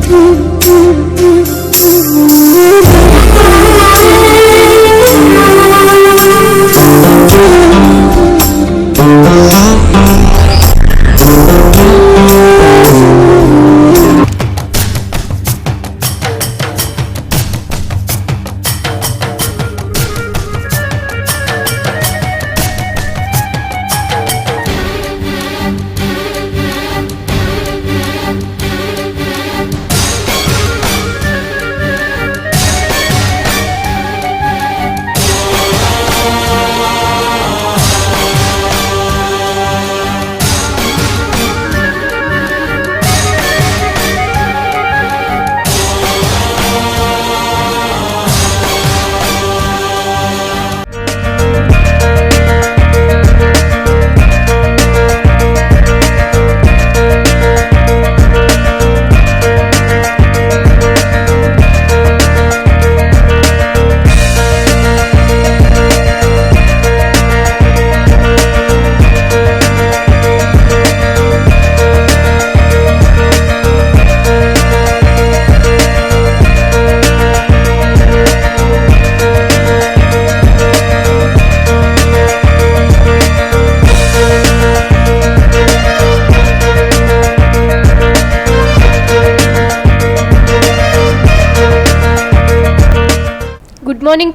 Morning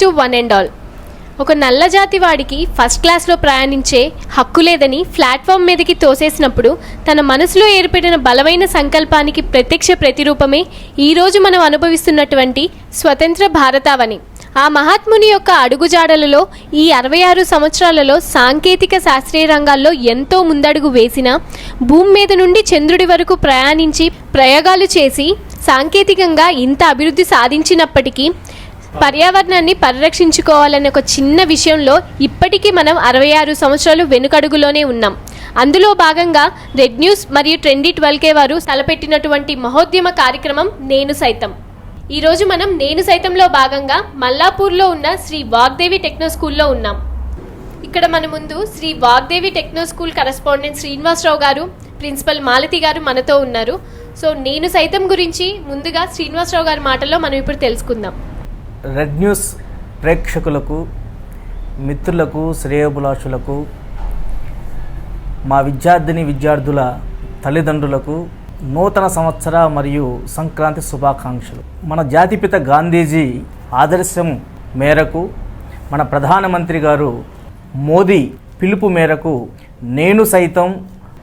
to one and all. ఒక నల్ల జాతి వాడికి ఫస్ట్ క్లాస్లో ప్రయాణించే హక్కు లేదని ప్లాట్ఫామ్ మీదకి తోసేసినప్పుడు తన మనసులో ఏర్పడిన బలమైన సంకల్పానికి ప్రత్యక్ష ప్రతిరూపమే ఈరోజు మనం అనుభవిస్తున్నటువంటి స్వతంత్ర భారతావని. ఆ మహాత్ముని యొక్క అడుగుజాడలలో ఈ 66 సంవత్సరాలలో సాంకేతిక శాస్త్రీయ రంగాల్లో ఎంతో ముందడుగు వేసిన, భూమి మీద నుండి చంద్రుడి వరకు ప్రయాణించి ప్రయోగాలు చేసి సాంకేతికంగా ఇంత అభివృద్ధి సాధించినప్పటికీ పర్యావరణాన్ని పరిరక్షించుకోవాలనే ఒక చిన్న విషయంలో ఇప్పటికీ మనం 66 సంవత్సరాలు వెనుకడుగులోనే ఉన్నాం. అందులో భాగంగా రెడ్ న్యూస్ మరియు ట్రెండీ 12K వారు తలపెట్టినటువంటి మహోద్యమ కార్యక్రమం నేను సైతం. ఈరోజు మనం నేను సైతంలో భాగంగా మల్లాపూర్లో ఉన్న శ్రీ వాగ్దేవి టెక్నో స్కూల్లో ఉన్నాం. ఇక్కడ మన ముందు Shri Vagdevi techno school correspondent Srinivasarao గారు, ప్రిన్సిపల్ మాలతి గారు మనతో ఉన్నారు. సో నేను సైతం గురించి ముందుగా శ్రీనివాసరావు గారి మాటల్లో మనం ఇప్పుడు తెలుసుకుందాం. రెడ్ న్యూస్ ప్రేక్షకులకు, మిత్రులకు, శ్రేయోభిలాషులకు, మా విద్యార్థుల తల్లిదండ్రులకు నూతన సంవత్సర మరియు సంక్రాంతి శుభాకాంక్షలు. మన జాతిపిత గాంధీజీ ఆదర్శం మేరకు మన ప్రధానమంత్రి గారు మోదీ పిలుపు మేరకు నేను సైతం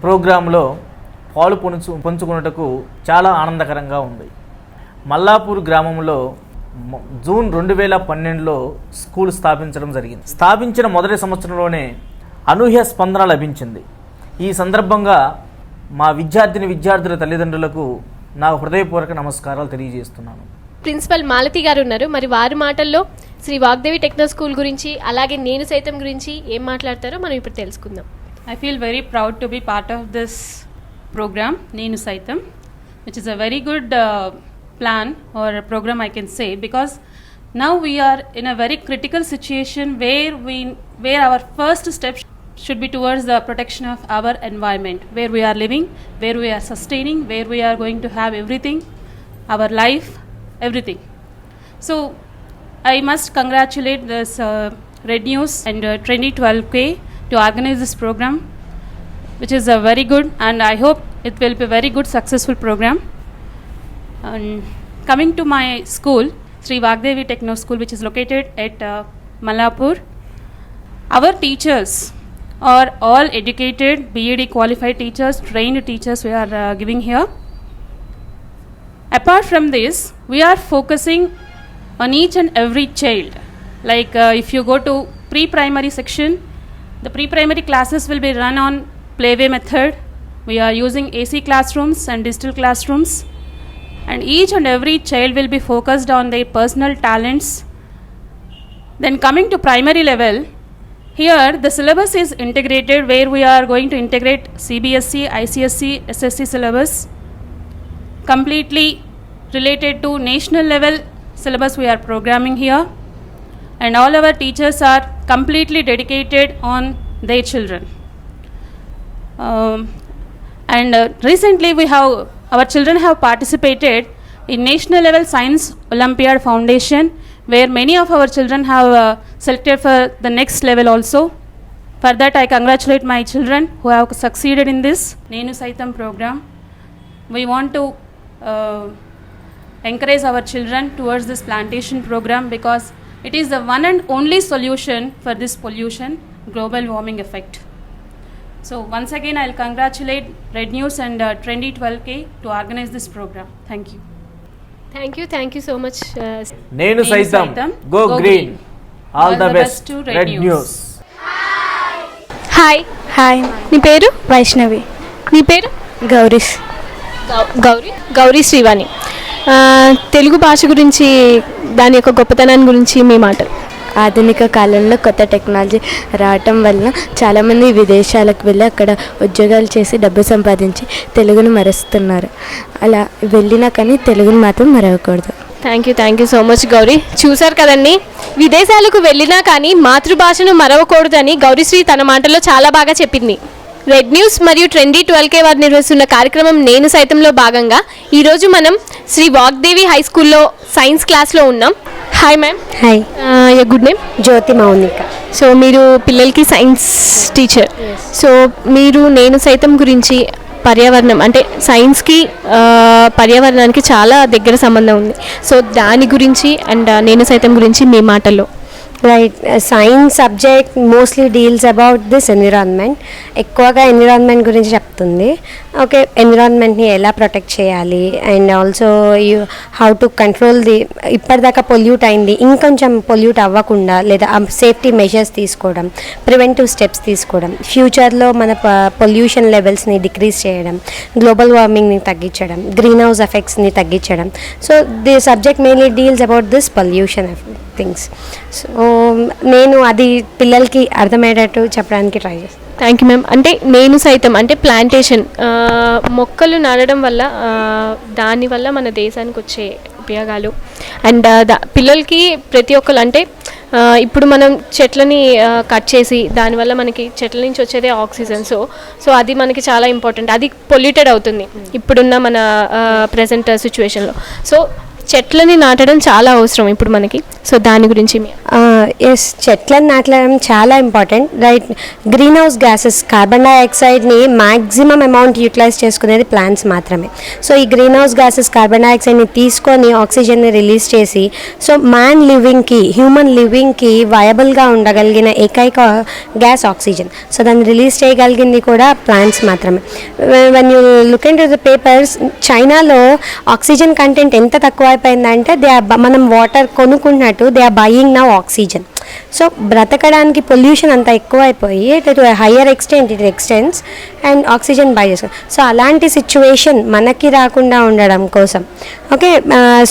ప్రోగ్రాంలో పాలు పంచుకున్నటకు చాలా ఆనందకరంగా ఉంది. మల్లాపూర్ గ్రామంలో జూన్ 2012లో స్కూల్ స్థాపించడం జరిగింది. స్థాపించిన మొదటి సంవత్సరంలోనే అనూహ్య స్పందన లభించింది. ఈ సందర్భంగా మా విద్యార్థుల తల్లిదండ్రులకు నా హృదయపూర్వక నమస్కారాలు తెలియజేస్తున్నాను. ప్రిన్సిపల్ మాలతి గారు ఉన్నారు. మరి వారి మాటల్లో శ్రీ వాగ్దేవి టెక్నో స్కూల్ గురించి, అలాగే నేను సైతం గురించి ఏం మాట్లాడతారో మనం ఇప్పుడు తెలుసుకుందాం. I feel very proud to be part of this program, Nenu Saitam, which is a very good plan or a program I can say, because now we are in a very critical situation where our first step should be towards the protection of our environment, where we are living, where we are sustaining, where we are going to have everything, our life, everything. So I must congratulate this Red News and Trendy 12K to organize this program, which is a very good, and I hope it will be a very good successful program. And coming to my school, Sri Vagdevi Techno School, which is located at Mallapur, our teachers are all educated, BEd qualified teachers, trained teachers we are giving here. Apart from this, we are focusing on each and every child. Like if you go to pre-primary section, the pre-primary classes will be run on playway method. We are using AC classrooms and digital classrooms, and each and every child will be focused on their personal talents. Then coming to primary level, here the syllabus is integrated, where we are going to integrate CBSE, ICSE, SSC syllabus, completely related to national level syllabus we are programming here, and all our teachers are completely dedicated on their children. And recently our children have participated in national level Science Olympiad Foundation, where many of our children have selected for the next level also. For that, I congratulate my children who have succeeded in this Nenu Saitam program. We want to encourage our children towards this plantation program because it is the one and only solution for this pollution, global warming effect. So once again, I'll congratulate Red News and Trendy 12K to organize this program. Thank you. Thank you so much. నేను సైతం go green. All the best to red news. Hi నీ పేరు? వైష్ణవి. నీ పేరు? గౌరీష్. గౌరీ శ్రీవాణి. తెలుగు భాష గురించి, దాని యొక్క గొప్పతనాన్ని గురించి మీ మాటలు. ఆధునిక కాలంలో కొత్త టెక్నాలజీ రావటం వల్ల చాలామంది విదేశాలకు వెళ్ళి అక్కడ ఉద్యోగాలు చేసి డబ్బు సంపాదించి తెలుగును మరుస్తున్నారు. అలా వెళ్ళినా కానీ తెలుగును మాత్రం మరవకూడదు. Thank you so much Gauri. చూశారు కదండి, విదేశాలకు వెళ్ళినా కానీ మాతృభాషను మరవకూడదని గౌరీశ్రీ తన మాటల్లో చాలా బాగా చెప్పింది. రెడ్ న్యూస్ మరియు ట్రెండీ 12K వారు నిర్వహిస్తున్న కార్యక్రమం నేను సైతంలో భాగంగా ఈరోజు మనం శ్రీ వాగ్దేవి హై స్కూల్లో సైన్స్ క్లాస్లో ఉన్నాం. Hi ma'am. Hi. Good name? Jyothi Mounika. So మీరు పిల్లలకి సైన్స్ టీచర్. సో మీరు నేను సైతం గురించి, పర్యావరణం అంటే సైన్స్కి పర్యావరణానికి చాలా దగ్గర సంబంధం ఉంది. సో దాని గురించి అండ్ నేను సైతం గురించి మీ మాటల్లో. Right. Science subject mostly deals about this environment. ఎక్కువగా ఎన్విరాన్మెంట్ గురించి చెప్తుంది. ఓకే, ఎన్విరాన్మెంట్ని ఎలా ప్రొటెక్ట్ చేయాలి and also how to control the, ఇప్పటిదాకా పొల్యూట్ అయింది ఇంకొంచెం పొల్యూట్ అవ్వకుండా, లేదా సేఫ్టీ మెజర్స్ తీసుకోవడం, ప్రివెంటివ్ స్టెప్స్ తీసుకోవడం, ఫ్యూచర్లో మన పొల్యూషన్ లెవెల్స్ని డిక్రీజ్ చేయడం, గ్లోబల్ వార్మింగ్ని తగ్గించడం, గ్రీన్ హౌస్ ఎఫెక్ట్స్ని తగ్గించడం. So the subject mainly deals about this pollution things. So నేను అది పిల్లలకి అర్థమయ్యేటట్టు చెప్పడానికి ట్రై చేస్తాను. Thank you ma'am. అంటే నేను సైతం అంటే ప్లాంటేషన్, మొక్కలు నాటడం వల్ల దానివల్ల మన దేశానికి వచ్చే ఉపయోగాలు అండ్ పిల్లలకి ప్రతి ఒక్కరు అంటే ఇప్పుడు మనం చెట్లని కట్ చేసి దానివల్ల మనకి చెట్ల నుంచి వచ్చేదే ఆక్సిజన్. సో అది మనకి చాలా ఇంపార్టెంట్. అది పొల్యూటెడ్ అవుతుంది ఇప్పుడున్న మన ప్రజెంట్ సిచ్యువేషన్లో. సో చెట్లని నాటడం చాలా అవసరం ఇప్పుడు మనకి. సో దాని గురించి ఎస్, చెట్లను నాటడం చాలా important. Right. Green house gases, carbon డైఆక్సైడ్ని మ్యాక్సిమం అమౌంట్ యూటిలైజ్ చేసుకునేది ప్లాంట్స్ మాత్రమే. సో ఈ గ్రీన్ హౌస్ గ్యాసెస్ కార్బన్ డైఆక్సైడ్ని తీసుకొని ఆక్సిజన్ని రిలీజ్ చేసి, సో మ్యాన్ లివింగ్కి, హ్యూమన్ లివింగ్కి వయబుల్గా ఉండగలిగిన ఏకైక గ్యాస్ ఆక్సిజన్. సో దాన్ని రిలీజ్ చేయగలిగింది కూడా ప్లాంట్స్ మాత్రమే. When you look in to the papers, చైనాలో ఆక్సిజన్ కంటెంట్ ఎంత తక్కువ అయిపోయిందంటే మనం వాటర్ కొనుక్కున్నట్టు they are buying now oxygen. So బ్రతకడానికి పొల్యూషన్ అంతా ఎక్కువైపోయి to higher extent it extends and oxygen బై చేసుకో. సో అలాంటి సిచ్యువేషన్ మనకి రాకుండా ఉండడం కోసం ఓకే,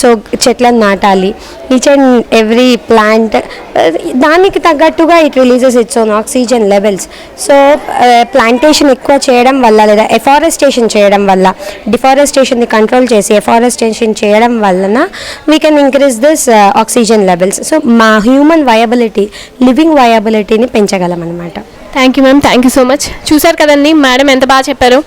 సో చెట్లను నాటాలి. ఈచ్ అండ్ ఎవ్రీ ప్లాంట్ దానికి తగ్గట్టుగా it releases its own oxygen levels. So plantation ఎక్కువ చేయడం వల్ల, లేదా ఎఫారెస్టేషన్ చేయడం వల్ల, డిఫారెస్టేషన్ని కంట్రోల్ చేసి ఎఫారెస్టేషన్ చేయడం వలన we can increase this oxygen levels. So మా హ్యూమన్ వయబిలిటీ, లివింగ్ వయబిలిటీని పెంచగలం అనమాట. Thank you ma'am. Thank you so much. చూసారు కదండి మేడం ఎంత బాగా చెప్పారు.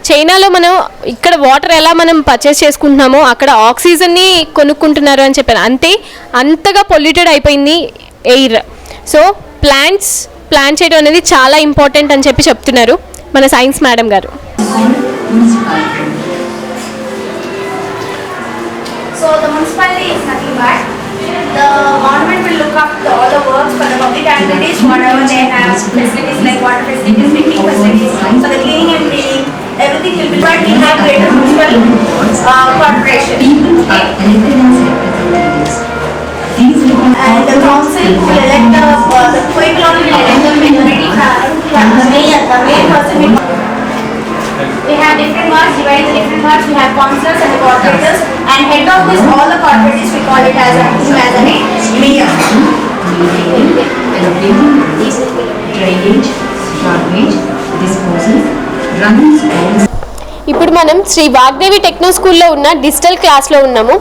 చైనాలో మనం ఇక్కడ వాటర్ ఎలా మనం పర్చేస్ చేసుకుంటున్నామో అక్కడ ఆక్సిజన్ని కొనుక్కుంటున్నారు అని చెప్పారు. అంతగా పొల్యూటెడ్ అయిపోయింది ఎయిర్. సో ప్లాంట్ చేయడం అనేది చాలా ఇంపార్టెంట్ అని చెప్తున్నారు మన సైన్స్ మేడం గారు. So the municipality is nothing but the government will look up all the works for the public activities, whatever they have, facilities like water facilities, picnic facilities, so the cleaning and cleaning, everything will be done. We have greater municipal corporation. And the council will elect the people only will elect the majority, the main person will. We have different wards, divided into different wards. We have councillors and the corporators, and head of this all the corporators we call it as a mayor. Drainage, garbage, disposal, running schools. ఇప్పుడు మనం Sri Vagdevi techno స్కూల్లో ఉన్న digital క్లాస్లో ఉన్నాము.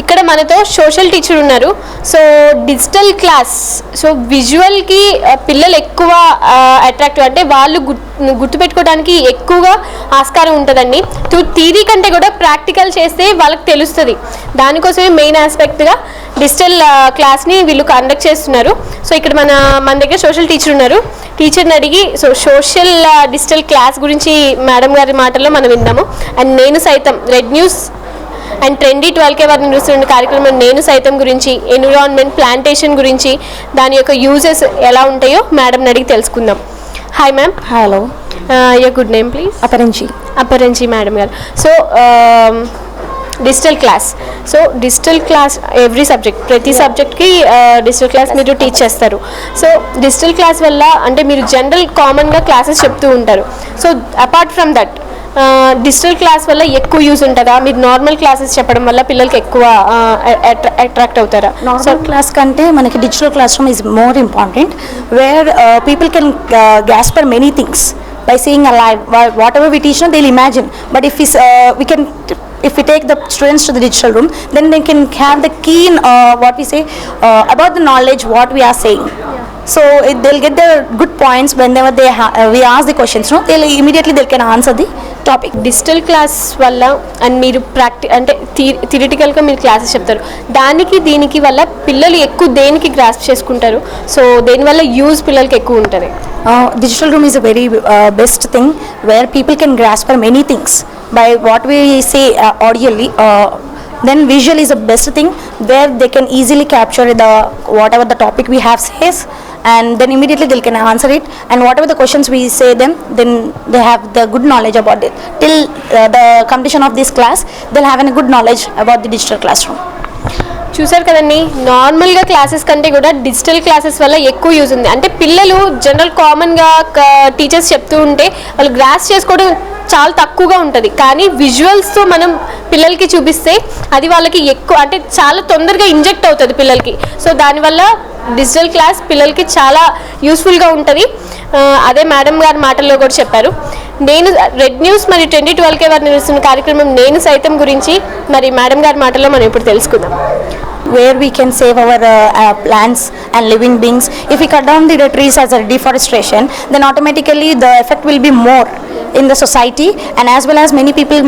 ఇక్కడ మనతో social teacher ఉన్నారు. So digital class, so విజువల్కి పిల్లలు ఎక్కువ అట్రాక్టివ్, అంటే వాళ్ళు గుర్తుపెట్టుకోవడానికి ఎక్కువగా ఆస్కారం ఉంటుందండి. థియరీ కంటే కూడా ప్రాక్టికల్ చేస్తే వాళ్ళకి తెలుస్తుంది. దానికోసమే మెయిన్ ఆస్పెక్ట్గా డిజిటల్ క్లాస్ని వీళ్ళు కండక్ట్ చేస్తున్నారు. సో ఇక్కడ మన దగ్గర సోషల్ టీచర్ ఉన్నారు. టీచర్ని అడిగి సో సోషల్ డిజిటల్ క్లాస్ గురించి మేడం గారి మాటల్లో మనం విందాము. అండ్ నేను సైతం red news and trendy 12K వారు నిర్వహిస్తున్న కార్యక్రమం నేను సైతం గురించి, ఎన్విరాన్మెంట్ ప్లాంటేషన్ గురించి, దాని యొక్క యూజెస్ ఎలా ఉంటాయో మేడంని అడిగి తెలుసుకుందాం. Hi ma'am. Hello. Your good name please? Aparanji madam గారు. So digital class, so digital class every subject, ప్రతి సబ్జెక్ట్కి డిజిటల్ క్లాస్ మీరు టీచ్ చేస్తారు. సో డిజిటల్ క్లాస్ వల్ల అంటే మీరు జనరల్ కామన్గా క్లాసెస్ చెప్తూ ఉంటారు. So apart from that digital class వల్ల ఎక్కువ యూజ్ ఉంటుందా? మీరు నార్మల్ క్లాసెస్ చెప్పడం వల్ల పిల్లలకి ఎక్కువ అట్రాక్ట్ అవుతారా? నార్మల్ క్లాస్ కంటే మనకి digital class room is more important, where people can grasp many things by seeing a live. Whatever we teach them, they'll imagine. But if we take the students to the digital room, then they can have the keen about the knowledge what we are saying. So they'll get the good points whenever we ask the questions. No, they can answer the topic. Digital class వల్ల and మీరు అంటే థియరిటికల్గా మీరు classes చెప్తారు, దానికి దీనికి వల్ల పిల్లలు ఎక్కువ దేనికి గ్రాస్ప్ చేసుకుంటారు? సో దేనివల్ల యూజ్ పిల్లలకి ఎక్కువ ఉంటుంది? Digital room is a very best thing where people can grasp for many things by what we say audibly. Then visual is the best thing where they can easily capture whatever the topic we have says, and then immediately they can answer it, and whatever the questions we say them, then they have the good knowledge about it. Till the completion of this class, they'll have a good knowledge about the digital classroom. చూసారు కదండి, నార్మల్గా classes కంటే కూడా digital classes వల్ల ఎక్కువ use ఉంది. అంటే పిల్లలు జనరల్ కామన్గా టీచర్స్ చెప్తూ ఉంటే వాళ్ళు గ్రాస్ చేసుకోవడం చాలా తక్కువగా ఉంటుంది. కానీ విజువల్స్తో మనం పిల్లలకి చూపిస్తే అది వాళ్ళకి ఎక్కువ, అంటే చాలా తొందరగా ఇంజెక్ట్ అవుతుంది పిల్లలకి. సో దానివల్ల డిజిటల్ క్లాస్ పిల్లలకి చాలా యూస్ఫుల్గా ఉంటుంది. అదే మేడం గారి మాటల్లో కూడా చెప్పారు. నేను రెడ్ న్యూస్ మరియు 2012K వారు నిర్వహిస్తున్న కార్యక్రమం నేను సైతం గురించి మరి మేడం గారి మాటల్లో మనం ఇప్పుడు తెలుసుకుందాం. Where we can save our plants and living beings. If we cut down the trees as a deforestation, then automatically the effect will be more in the society, and as well as many people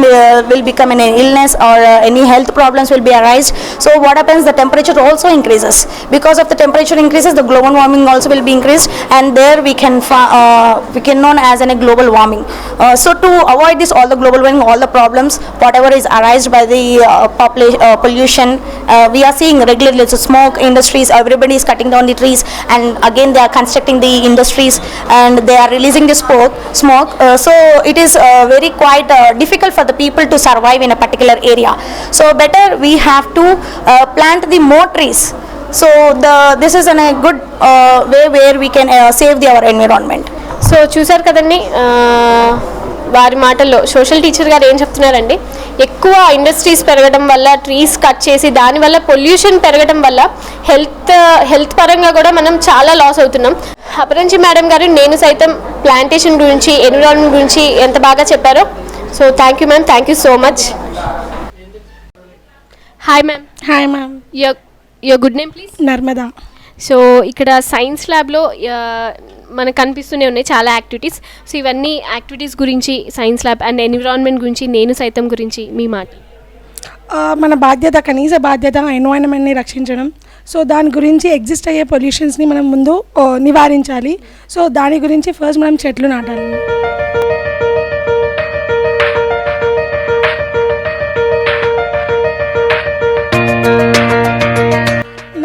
will become an illness or any health problems will be arised. So what happens, the temperature also increases. Because of the temperature increases, the global warming also will be increased, and there we can known as a global warming. So to avoid this, all the global warming, all the problems whatever is arised by the pollution, we are seeing regularly. So smoke industries, everybody is cutting down the trees, and again they are constructing the industries and they are releasing the smoke. So it is very quite difficult for the people to survive in a particular area. So better we have to plant the more trees. So this is a good way where we can save our environment. So చూసారు కదండి, వారి మాటల్లో social teacher గారు ఏం చెప్తున్నారండి, ఎక్కువ industries పెరగడం వల్ల, ట్రీస్ కట్ చేసి దానివల్ల పొల్యూషన్ పెరగడం వల్ల హెల్త్ పరంగా కూడా మనం చాలా లాస్ అవుతున్నాం. అపరంజి మేడం గారు నేను సైతం ప్లాంటేషన్ గురించి, ఎన్విరాన్మెంట్ గురించి ఎంత బాగా చెప్పారో. So thank you ma'am, thank you so much. Hi ma'am. Hi ma'am. Your good name please? Narmada. So ఇక్కడ సైన్స్ ల్యాబ్లో మనకు కనిపిస్తూనే ఉన్నాయి చాలా యాక్టివిటీస్. సో ఇవన్నీ యాక్టివిటీస్ గురించి, సైన్స్ ల్యాబ్ అండ్ ఎన్విరాన్మెంట్ గురించి, నేను సైతం గురించి మీ మాట. మన బాధ్యత, కనీస బాధ్యత ఎన్వైరన్మెంట్ని రక్షించడం. సో దాని గురించి ఎగ్జిస్ట్ అయ్యే పొల్యూషన్స్ని మనం ముందు నివారించాలి. సో దాని గురించి ఫస్ట్ మనం చెట్లు నాటాలి.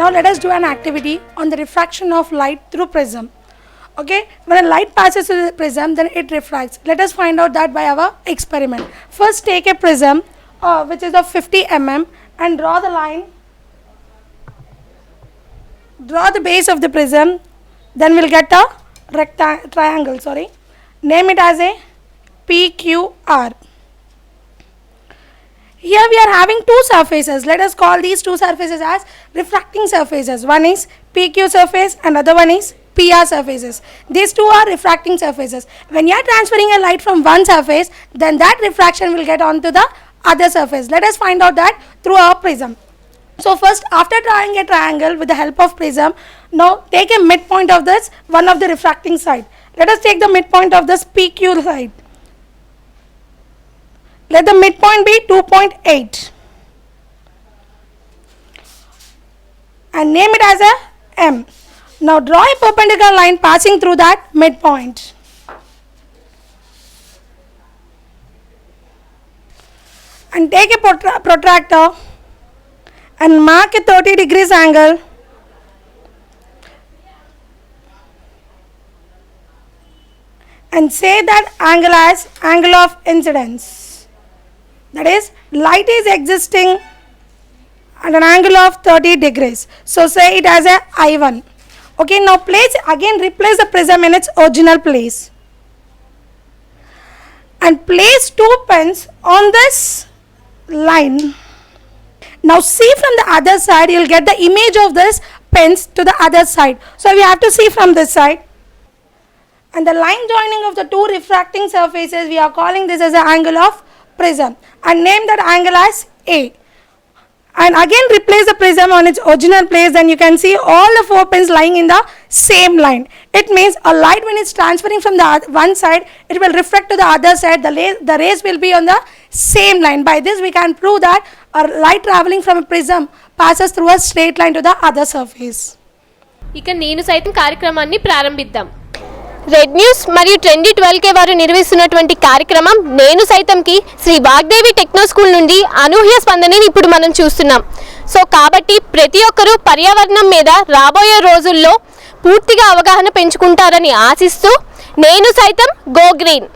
Now let us do an activity on the refraction of light through prism. Okay, when a light passes through the prism, then it refracts. Let us find out that by our experiment. First take a prism which is of 50 mm and draw the line, draw the base of the prism, then we'll get a triangle, name it as a PQR. Here we are having two surfaces. Let us call these two surfaces as refracting surfaces. One is PQ surface and other one is PR surfaces. These two are refracting surfaces. When you are transferring a light from one surface, then that refraction will get onto the other surface. Let us find out that through our prism. So first, after drawing a triangle with the help of prism, now take a midpoint of this, one of the refracting side. Let us take the midpoint of this PQ side. Let the midpoint be 2.8 and name it as a M. Now draw a perpendicular line passing through that midpoint. And take a protractor and mark a 30 degrees angle and say that angle as angle of incidence. That is, light is existing at an angle of 30 degrees. So say it as a I1. Okay, now replace the prism in its original place and place 2 pens on this line. Now see from the other side, you will get the image of this pens to the other side. So we have to see from this side. And the line joining of the two refracting surfaces, we are calling this as an angle of prism and name that angle as A. And again replace the prism on its original place, then you can see all the 4 pins lying in the same line. It means a light, when it's transferring from the one side, it will reflect to the other side. The rays will be on the same line. By this we can prove that a light traveling from a prism passes through a straight line to the other surface. ఇక నేను సైతం కార్యక్రమాన్ని ప్రారంభిద్దాం. Red news మరియు trendy 12K వారు నిర్వహిస్తున్నటువంటి కార్యక్రమం నేను సైతంకి శ్రీ వాగ్దేవి టెక్నో స్కూల్ నుండి అనూహ్య స్పందనని ఇప్పుడు మనం చూస్తున్నాం. సో కాబట్టి ప్రతి ఒక్కరూ పర్యావరణం మీద రాబోయే రోజుల్లో పూర్తిగా అవగాహన పెంచుకుంటారని ఆశిస్తూ నేను సైతం గో గ్రీన్.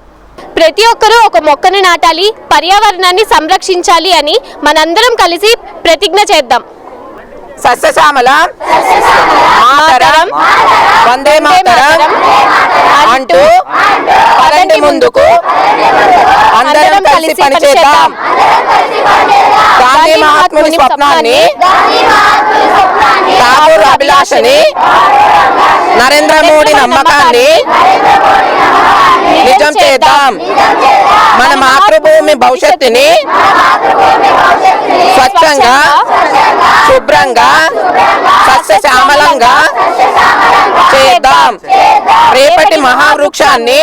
ప్రతి ఒక్కరూ ఒక మొక్కను నాటాలి, పర్యావరణాన్ని సంరక్షించాలి అని మనందరం కలిసి ప్రతిజ్ఞ చేద్దాం. సస్యశ్యామల మాతరం వందే మాతరం అంటూ పదండి ముందుకు, అందరం కలిసి పనిచేద్దాం. గాంధీ మహాత్ముని స్వప్నాన్ని, ఠాగూర్ అభిలాషని, నరేంద్ర మోడీ నమ్మకాన్ని నిజం చేద్దాం. మన మాతృభూమి భవిష్యత్తుని స్వచ్ఛంగా, శుభ్రంగా, సస్యశ్యామలంగా చేద్దాం. రేపటి మహావృక్షాన్ని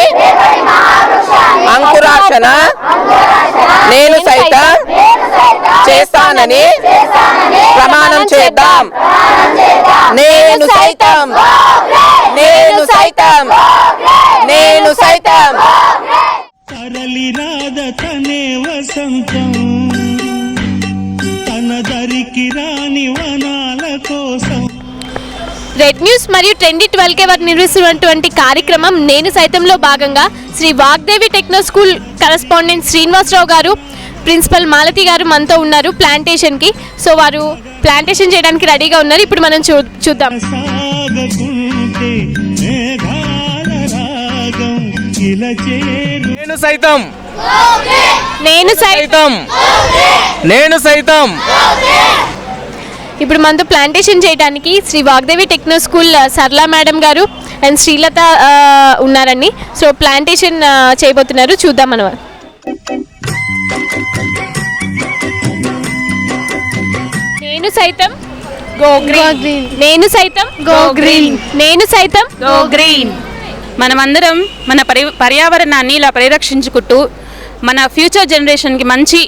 అంకురార్పణ నేను సైతం చేస్తానని ప్రమాణం చేద్దాం. నేను సైతం, నేను సైతం, నేను సైతం. తరలి రాద తనే వసంతం, తన దరికి రాని వనాల కోసం. రెడ్ న్యూస్ మరియు ట్రెండీ 12K వారు నిర్వహిస్తున్నటువంటి కార్యక్రమం నేను సైతంలో భాగంగా Shri Vagdevi techno school correspondent Srinivasarao గారు, ప్రిన్సిపల్ మాలతి గారు మనతో ఉన్నారు ప్లాంటేషన్కి. సో వారు ప్లాంటేషన్ చేయడానికి రెడీగా ఉన్నారు. ఇప్పుడు మనం చూద్దాం. నేను సైతం, నేను సైతం, నేను సైతం. ఇప్పుడు మనతో ప్లాంటేషన్ చేయడానికి Sri Vagdevi techno school Sarala madam గారు అండ్ శ్రీలత ఉన్నారండి. సో ప్లాంటేషన్ చేయబోతున్నారు, చూద్దాం మనం. నేను సైతం గో గ్రీన్, నేను సైతం గో గ్రీన్, నేను సైతం గో గ్రీన్. మనమందరం మన పర్యావరణాన్ని ఇలా పరిరక్షించుకుంటూ మన ఫ్యూచర్ జనరేషన్కి మంచి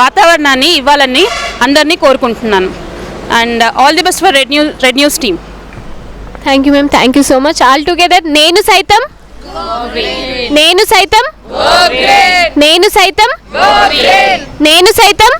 వాతావరణాన్ని ఇవ్వాలని అందరినీ కోరుకుంటున్నాను. And all the best for red news team. Thank you ma'am, thank you so much. All together నేను సైతం, నేను సైతం, నేను సైతం, నేను సైతం.